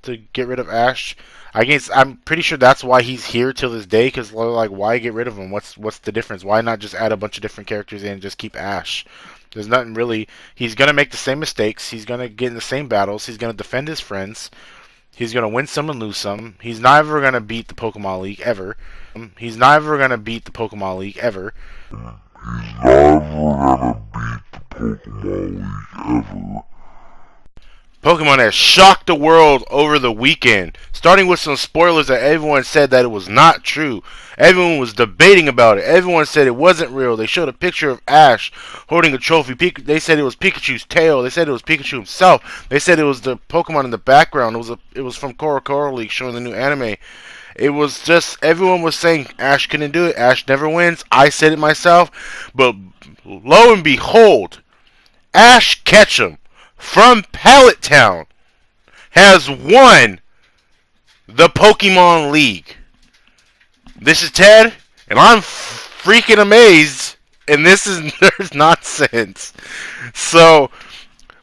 to get rid of Ash. I guess I'm pretty sure that's why he's here till this day. Because like, why get rid of him? What's the difference? Why not just add a bunch of different characters in and just keep Ash? There's nothing really. He's gonna make the same mistakes. He's gonna get in the same battles. He's gonna defend his friends. He's gonna win some and lose some. He's never gonna beat the Pokemon League ever. He's never gonna beat the Pokemon League ever. He's never gonna beat the Pokemon League ever. Pokemon has shocked the world over the weekend, starting with some spoilers that everyone said that it was not true. Everyone was debating about it. Everyone said it wasn't real. They showed a picture of Ash holding a trophy. They said it was Pikachu's tail. They said it was Pikachu himself. They said it was the Pokemon in the background. It was from Korokoro League showing the new anime. It was just, everyone was saying Ash couldn't do it. Ash never wins. I said it myself. But lo and behold, Ash Ketchum from Pallet Town has won the Pokemon League. This is Ted, and I'm freaking amazed, and this is nerd nonsense. So,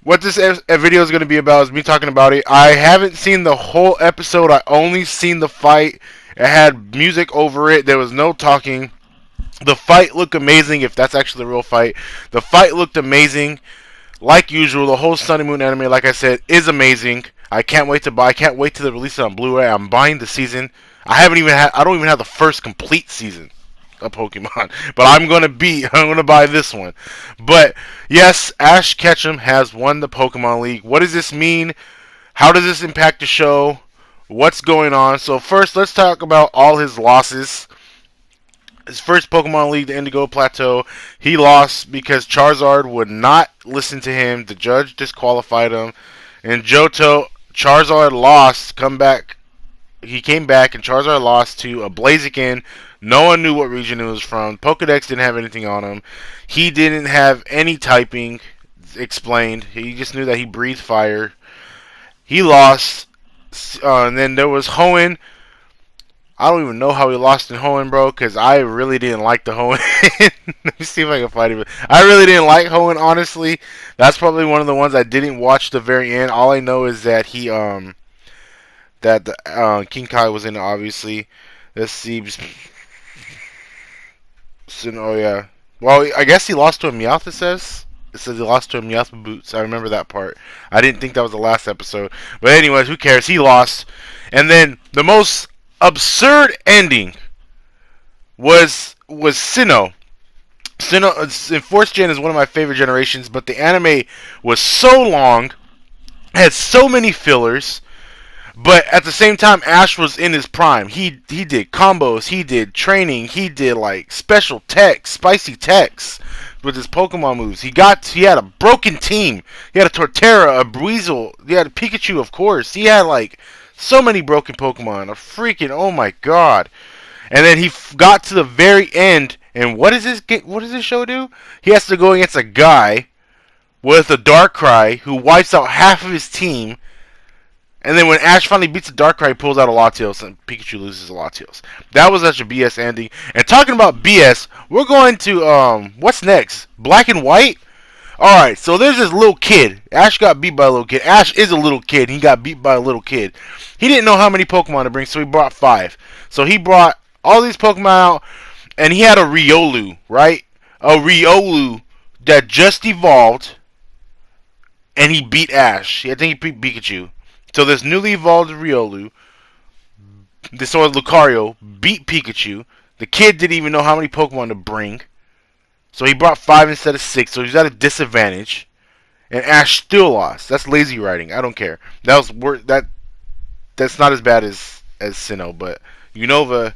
what this video is going to be about is me talking about it. I haven't seen the whole episode. I only seen the fight. It had music over it. There was no talking. The fight looked amazing, if that's actually the real fight. The fight looked amazing. Like usual, the whole Sun and Moon anime, like I said, is amazing. I can't wait to buy. I can't wait to release it on Blu-ray. I'm buying the season. I don't even have the first complete season of Pokemon, but I'm gonna buy this one. But yes, Ash Ketchum has won the Pokemon League. What does this mean? How does this impact the show? What's going on? So first, let's talk about all his losses. His first Pokemon League, the Indigo Plateau, he lost because Charizard would not listen to him. The judge disqualified him. And Johto, Charizard lost. He came back, and Charizard lost to a Blaziken. No one knew what region it was from. Pokedex didn't have anything on him. He didn't have any typing explained. He just knew that he breathed fire. He lost. And then there was Hoenn. I don't even know how he lost in Hoenn, bro, because I really didn't like the Hoenn. Let me see if I can find it. I really didn't like Hoenn, honestly. That's probably one of the ones I didn't watch the very end. All I know is that King Kai was in it, obviously. Let's see. Oh, yeah. Well, I guess he lost to a Meowth, it says. It says he lost to a Meowth Boots. I remember that part. I didn't think that was the last episode. But anyways, who cares? He lost. And then the most absurd ending was Sinnoh. Sinnoh in 4th Gen is one of my favorite generations, but the anime was so long, had so many fillers, but at the same time Ash was in his prime. He did combos, he did training, he did like special techs, spicy techs with his Pokemon moves. He had a broken team. He had a Torterra, a Breezel, he had a Pikachu, of course. He had like so many broken Pokemon. A freaking, oh my god. And then he got to the very end, and what does this show do? He has to go against a guy with a Darkrai who wipes out half of his team. And then when Ash finally beats the Darkrai, he pulls out a Latios, and Pikachu loses a Latios. That was such a BS ending. And talking about BS, we're going to, what's next? Black and White? Alright, so there's this little kid. Ash got beat by a little kid. Ash is a little kid. He got beat by a little kid. He didn't know how many Pokemon to bring, so he brought 5. So he brought all these Pokemon out, and he had a Riolu, right? A Riolu that just evolved, and he beat Ash. I think he beat Pikachu. So this newly evolved Riolu, this old Lucario, beat Pikachu. The kid didn't even know how many Pokemon to bring. So he brought 5 instead of 6, so he's at a disadvantage. And Ash still lost. That's lazy writing. I don't care. That's not as bad as Sinnoh, but Unova,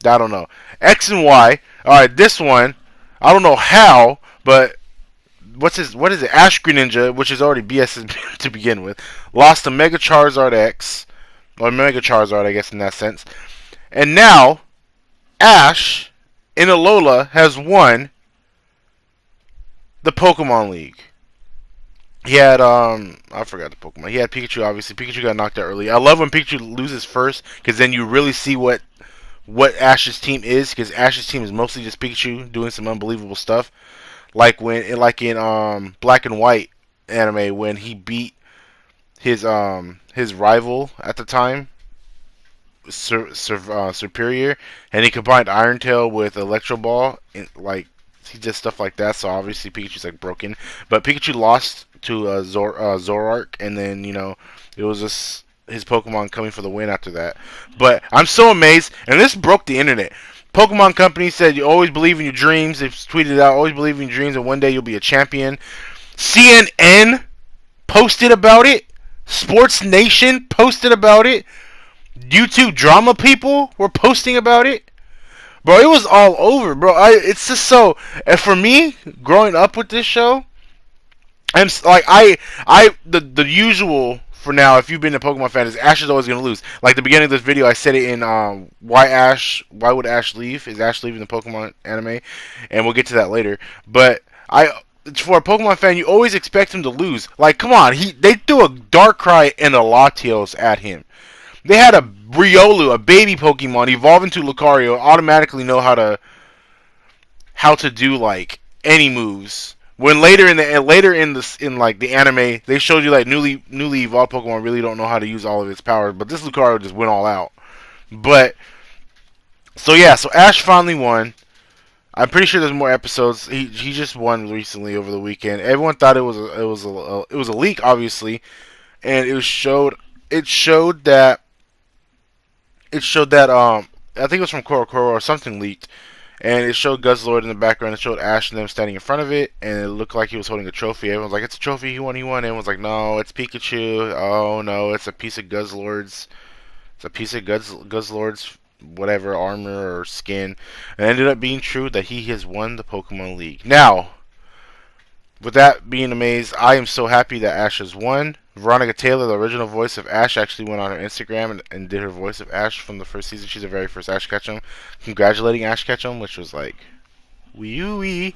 I don't know. X and Y. Alright, this one, I don't know how, but what is it? Ash Greninja, which is already BS to begin with, lost to Mega Charizard X, or Mega Charizard, I guess, in that sense. And now, Ash in Alola has won the Pokemon League. He had, I forgot the Pokemon. He had Pikachu, obviously. Pikachu got knocked out early. I love when Pikachu loses first, because then you really see what Ash's team is, because Ash's team is mostly just Pikachu doing some unbelievable stuff. Like in Black and White anime, when he beat his his rival at the time, Superior, and he combined Iron Tail with Electro Ball, and, like he did stuff like that. So obviously Pikachu's like broken, but Pikachu lost to Zoroark, and then it was just his Pokemon coming for the win after that. But I'm so amazed, and this broke the internet. Pokemon Company said you always believe in your dreams. They've tweeted out, always believe in your dreams, and one day you'll be a champion. CNN posted about it. Sports Nation posted about it. YouTube drama people were posting about it. Bro, it was all over, bro. It's just so. And for me, growing up with this show, I'm like the usual for now. If you've been a Pokemon fan, is Ash is always gonna lose. Like the beginning of this video, I said it in why would Ash leave? Is Ash leaving the Pokemon anime? And we'll get to that later. But for a Pokemon fan, you always expect him to lose. Like, come on, they threw a Darkrai and a Latios at him. They had a Riolu, a baby Pokemon, evolve into Lucario, automatically know how to do like any moves. When later in the anime, they showed you like newly evolved Pokemon really don't know how to use all of its powers, but this Lucario just went all out. But so Ash finally won. I'm pretty sure there's more episodes. He just won recently over the weekend. Everyone thought it was a leak, obviously, and it showed that I think it was from Korokoro or something leaked, and it showed Guzzlord in the background. It showed Ash and them standing in front of it, and it looked like he was holding a trophy. Everyone's like, "It's a trophy. He won. He won." Everyone's like, "No, it's Pikachu. Oh no, it's a piece of Guzzlord's. It's a piece of Guzzlord's whatever armor or skin." And it ended up being true that he has won the Pokemon League. Now, with that being amazed, I am so happy that Ash has won. Veronica Taylor, the original voice of Ash, actually went on her Instagram and did her voice of Ash from the first season. She's the very first Ash Ketchum, congratulating Ash Ketchum, which was like, wee.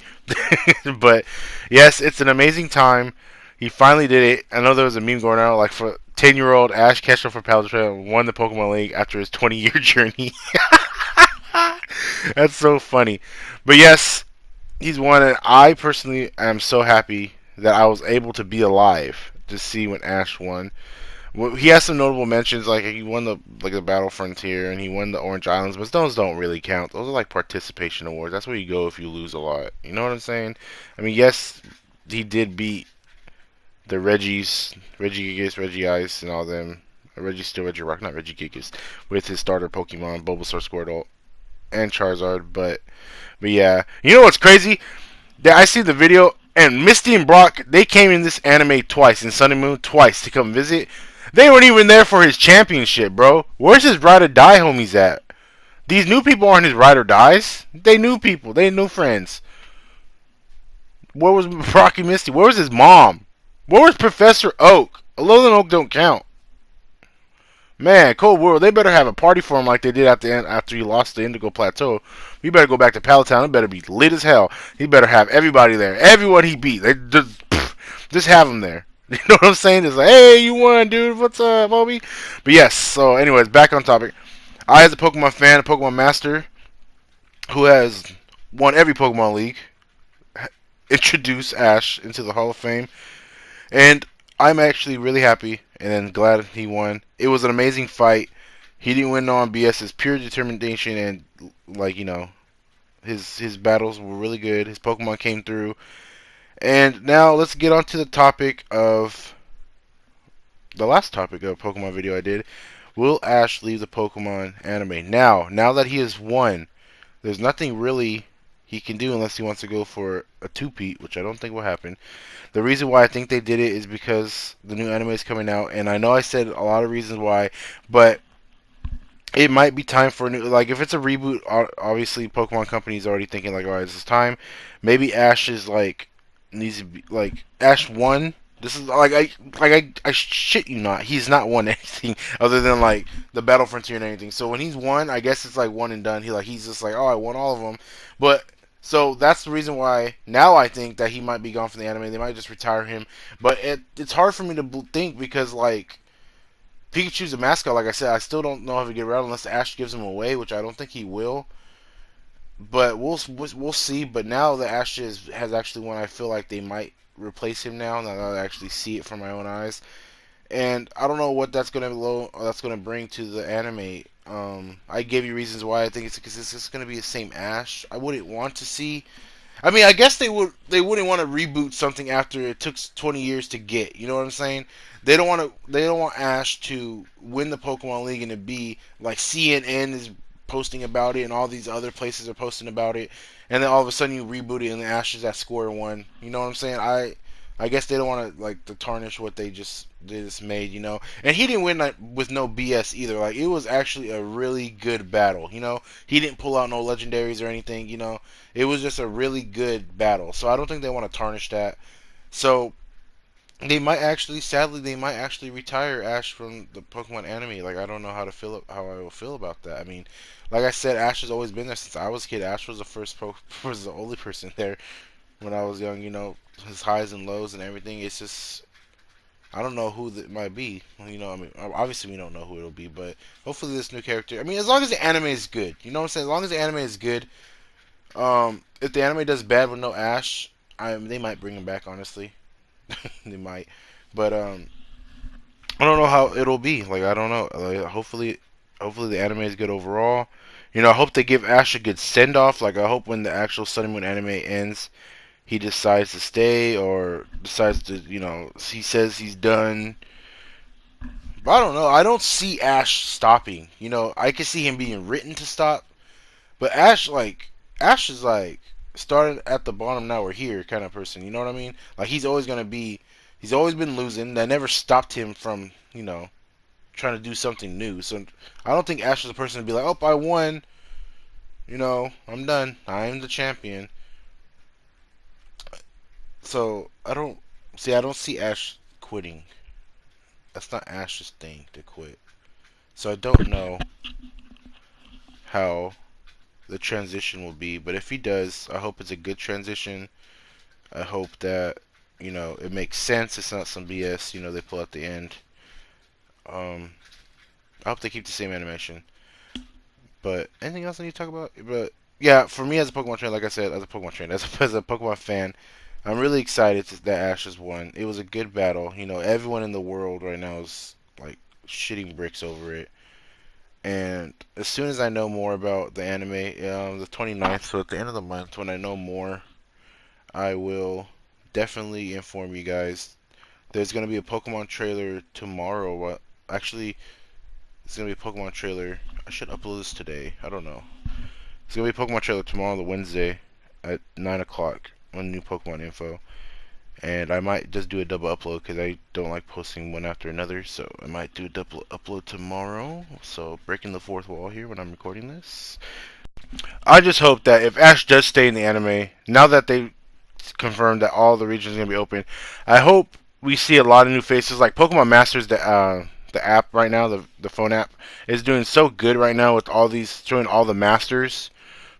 But yes, it's an amazing time. He finally did it. I know there was a meme going around like for 10-year-old Ash Ketchum for Palutena won the Pokemon League after his 20-year journey. That's so funny. But yes, he's won it. I personally am so happy that I was able to be alive to see when Ash won. Well, he has some notable mentions, like he won the Battle Frontier and he won the Orange Islands, but those don't really count. Those are like participation awards. That's where you go if you lose a lot. You know what I'm saying? I mean, yes, he did beat the Regigigas, Regice, and all them. Regirock, not Regigigas, with his starter Pokemon, Bulbasaur, Squirtle, and Charizard. But yeah, you know what's crazy? That I see the video. And Misty and Brock, they came in this anime twice, in Sun and Moon twice, to come visit. They weren't even there for his championship, bro. Where's his ride or die homies at? These new people aren't his ride or dies. They new people. They new friends. Where was Brock and Misty? Where was his mom? Where was Professor Oak? Alolan Oak don't count. Man, Cold World, they better have a party for him like they did after he lost the Indigo Plateau. You better go back to Palatown. It better be lit as hell. He better have everybody there. Everyone he beat. They just have him there. You know what I'm saying? It's like, hey, you won, dude. What's up, Obi? But yes, so anyways, back on topic. I, as a Pokemon fan, a Pokemon master, who has won every Pokemon League, introduced Ash into the Hall of Fame. And I'm actually really happy and glad he won. It was an amazing fight. He didn't win on BS. It's pure determination and, like, his battles were really good. His Pokemon came through. And now let's get on to the topic of the last topic of a Pokemon video I did. Will Ash leave the Pokemon anime? Now that he has won, there's nothing really he can do unless he wants to go for a two-peat, which I don't think will happen. The reason why I think they did it is because the new anime is coming out, and I know I said a lot of reasons why, but it might be time for a new, like, if it's a reboot, obviously Pokemon Company is already thinking like, alright, it's time. Maybe Ash is like, needs to be, like, Ash won. This is like I shit you not, he's not won anything other than like the Battle Frontier and anything. So when he's won, I guess it's like one and done. He's just like, oh, I won all of them. But so that's the reason why now I think that he might be gone from the anime. They might just retire him. But it's hard for me to think because like Pikachu's a mascot. Like I said, I still don't know how to get rid of unless Ash gives him away, which I don't think he will. But we'll see. But now that Ash has actually won, I feel like they might replace him now. Now that I actually see it from my own eyes. and I don't know what that's gonna bring to the anime. I gave you reasons why I think it's because it's just gonna be the same Ash. I wouldn't want to see. I mean, I guess they wouldn't want to reboot something after it took 20 years to get. You know what I'm saying? They don't want Ash to win the Pokemon League and to be like CNN is posting about it and all these other places are posting about it, and then all of a sudden you reboot it and the Ash is at square one. You know what I'm saying? I guess they don't want to like to tarnish what they just made, you know. And he didn't win like, with no BS either. Like it was actually a really good battle, you know. He didn't pull out no legendaries or anything, you know. It was just a really good battle. So I don't think they want to tarnish that. So they might actually, sadly, they might actually retire Ash from the Pokemon anime. Like I don't know how I will feel about that. I mean, like I said, Ash has always been there since I was a kid. Ash was the was the only person there when I was young. You know, his highs and lows and everything. It's just I don't know who it might be. You know, I mean, obviously we don't know who it'll be, but hopefully this new character. I mean, as long as the anime is good, you know what I'm saying. As long as the anime is good, if the anime does bad with no Ash, they might bring him back. Honestly, they might, but I don't know how it'll be. Like I don't know. Like, hopefully the anime is good overall. You know, I hope they give Ash a good send off. Like I hope when the actual Sun and Moon anime ends, he decides to stay or decides to, you know, he says he's done. But I don't know. I don't see Ash stopping. You know, I can see him being written to stop, but Ash is like started at the bottom, now we're here kind of person. You know what I mean? Like he's always gonna be. He's always been losing. That never stopped him from, you know, trying to do something new. So I don't think Ash is the person to be like, oh, I won. You know, I'm done. I'm the champion. So I don't see Ash quitting. That's not Ash's thing to quit. So I don't know how the transition will be, but if he does, I hope it's a good transition. I hope that, you know, it makes sense. It's not some BS, you know, they pull at the end. Um, I hope they keep the same animation. But anything else I need to talk about? But yeah, for me as a Pokemon trainer, like I said, as a Pokemon trainer, as a Pokemon fan, I'm really excited that Ash has won. It was a good battle. You know, everyone in the world right now is like shitting bricks over it. And as soon as I know more about the anime, the 29th, so at the end of the month, when I know more, I will definitely inform you guys. There's going to be a Pokemon trailer tomorrow. Actually, it's going to be a Pokemon trailer. I should upload this today. I don't know. It's going to be a Pokemon trailer tomorrow, the Wednesday, at 9 o'clock on new Pokemon info. And I might just do a double upload because I don't like posting one after another. So I might do a double upload tomorrow. So breaking the fourth wall here when I'm recording this. I just hope that if Ash does stay in the anime, now that they confirmed that all the regions are going to be open, I hope we see a lot of new faces. Like Pokemon Masters, the app right now, the phone app, is doing so good right now with all these, showing all the masters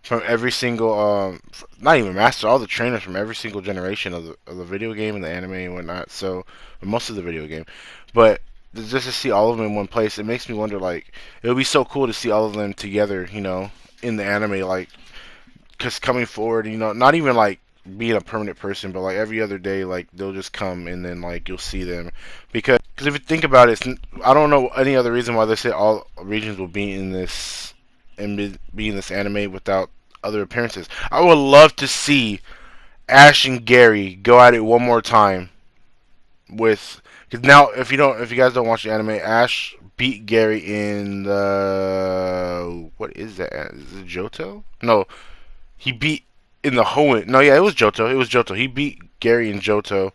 from every single, not even master, all the trainers from every single generation of the video game and the anime and whatnot. So, most of the video game, but just to see all of them in one place, it makes me wonder. Like, it would be so cool to see all of them together, you know, in the anime. Like, cause coming forward, you know, not even like being a permanent person, but like every other day, like they'll just come and then like you'll see them. Because if you think about it, I don't know any other reason why they say all regions will be in this and be in this anime without other appearances. I would love to see Ash and Gary go at it one more time with, because now if you guys don't watch the anime, Ash beat Gary in the, what is that? Is it Johto? No, he beat in the Hoenn. No, yeah, it was Johto. It was Johto. He beat Gary in Johto.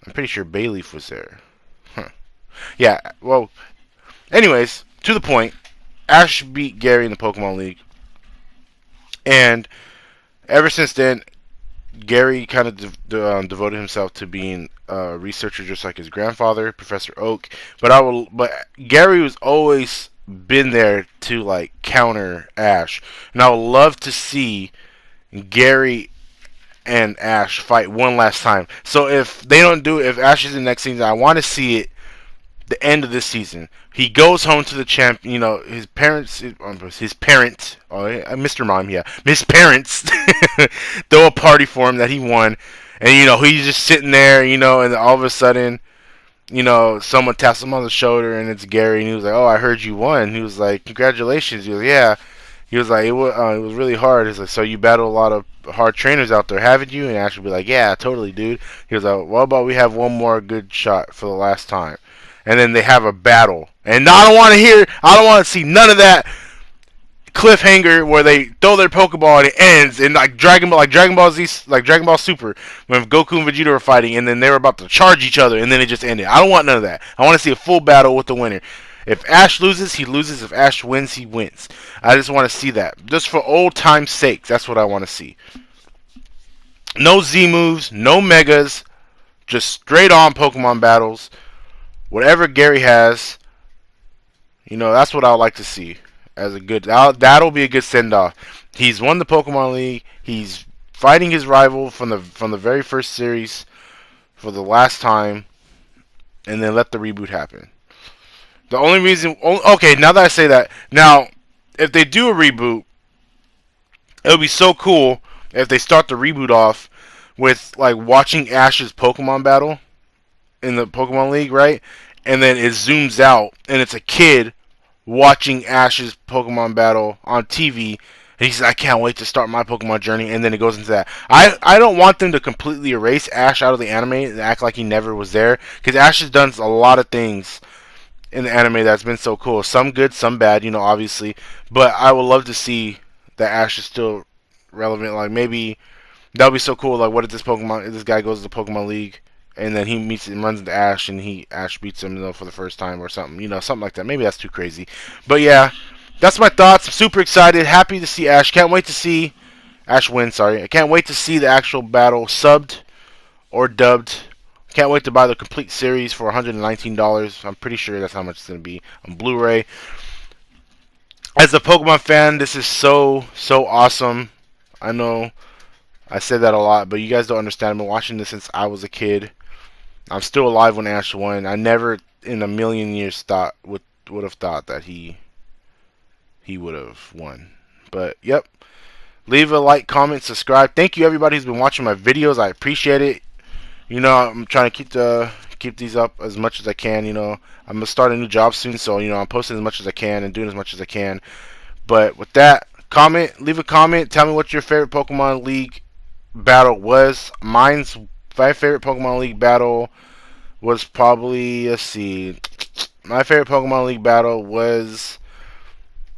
I'm pretty sure Bayleaf was there. Huh. Yeah. Well, anyways, to the point. Ash beat Gary in the Pokemon League, and ever since then, Gary kind of devoted himself to being a researcher, just like his grandfather, Professor Oak. But Gary was always been there to like counter Ash, and I would love to see Gary and Ash fight one last time. So if they don't do it, if Ash is in the next season, I want to see it the end of this season. He goes home to the champ. You know, his parents, his parent, oh, Mr. Mime, yeah, his parents throw a party for him that he won, and you know he's just sitting there, you know, and all of a sudden, you know, someone taps him on the shoulder and it's Gary, and he was like, "Oh, I heard you won." He was like, "Congratulations." He was, "Yeah." He was like, it was really hard." He's like, "So you battle a lot of hard trainers out there, haven't you?" And Ash would be like, "Yeah, totally, dude." He was like, "What about we have one more good shot for the last time?" And then they have a battle. And I don't want to see none of that cliffhanger where they throw their Pokeball and it ends, and like Dragon Ball Z, like Dragon Ball Super, when Goku and Vegeta were fighting, and then they were about to charge each other, and then it just ended. I don't want none of that. I want to see a full battle with the winner. If Ash loses, he loses. If Ash wins, he wins. I just want to see that, just for old time's sake. That's what I want to see. No Z moves, no Megas, just straight on Pokemon battles. Whatever Gary has, you know, that's what I would like to see as a good. That'll be a good send off. He's won the Pokemon League. He's fighting his rival from the very first series for the last time, and then let the reboot happen. The only reason, okay, now that I say that, now if they do a reboot, it would be so cool if they start the reboot off with like watching Ash's Pokemon battle in the Pokemon League, right? And then it zooms out and it's a kid watching Ash's Pokemon battle on TV. And he says, "I can't wait to start my Pokemon journey." And then it goes into that. I don't want them to completely erase Ash out of the anime and act like he never was there. Because Ash has done a lot of things in the anime that's been so cool. Some good, some bad, you know, obviously. But I would love to see that Ash is still relevant. Like, maybe that would be so cool. Like, what if this guy goes to the Pokemon League and then he meets and runs into Ash, and Ash beats him, you know, for the first time or something, you know, something like that. Maybe that's too crazy, but yeah, that's my thoughts. I'm super excited, happy to see Ash. Can't wait to see Ash win. Sorry, I can't wait to see the actual battle subbed or dubbed. Can't wait to buy the complete series for $119. I'm pretty sure that's how much it's gonna be on Blu-ray. As a Pokemon fan, this is so awesome. I know I said that a lot, but you guys don't understand. I've been watching this since I was a kid. I'm still alive when Ash won. I never in a million years would have thought that he would have won. But yep. Leave a like, comment, subscribe. Thank you everybody who's been watching my videos. I appreciate it. You know, I'm trying to keep these up as much as I can. You know, I'm gonna start a new job soon, so you know I'm posting as much as I can and doing as much as I can. But with that, leave a comment. Tell me what your favorite Pokemon League battle was. My favorite Pokemon League battle was probably, let's see, my favorite Pokemon League battle was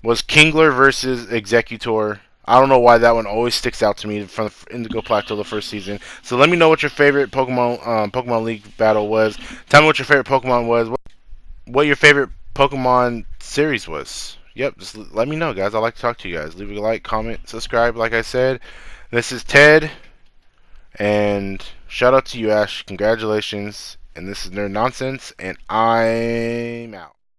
Kingler versus Executor. I don't know why that one always sticks out to me from Indigo Plateau the first season. So let me know what your favorite Pokemon League battle was. Tell me what your favorite Pokemon was. What your favorite Pokemon series was. Yep, just let me know, guys. I like to talk to you guys. Leave a like, comment, subscribe. Like I said, this is Ted, and shout out to you, Ash. Congratulations. And this is Nerd Nonsense, and I'm out.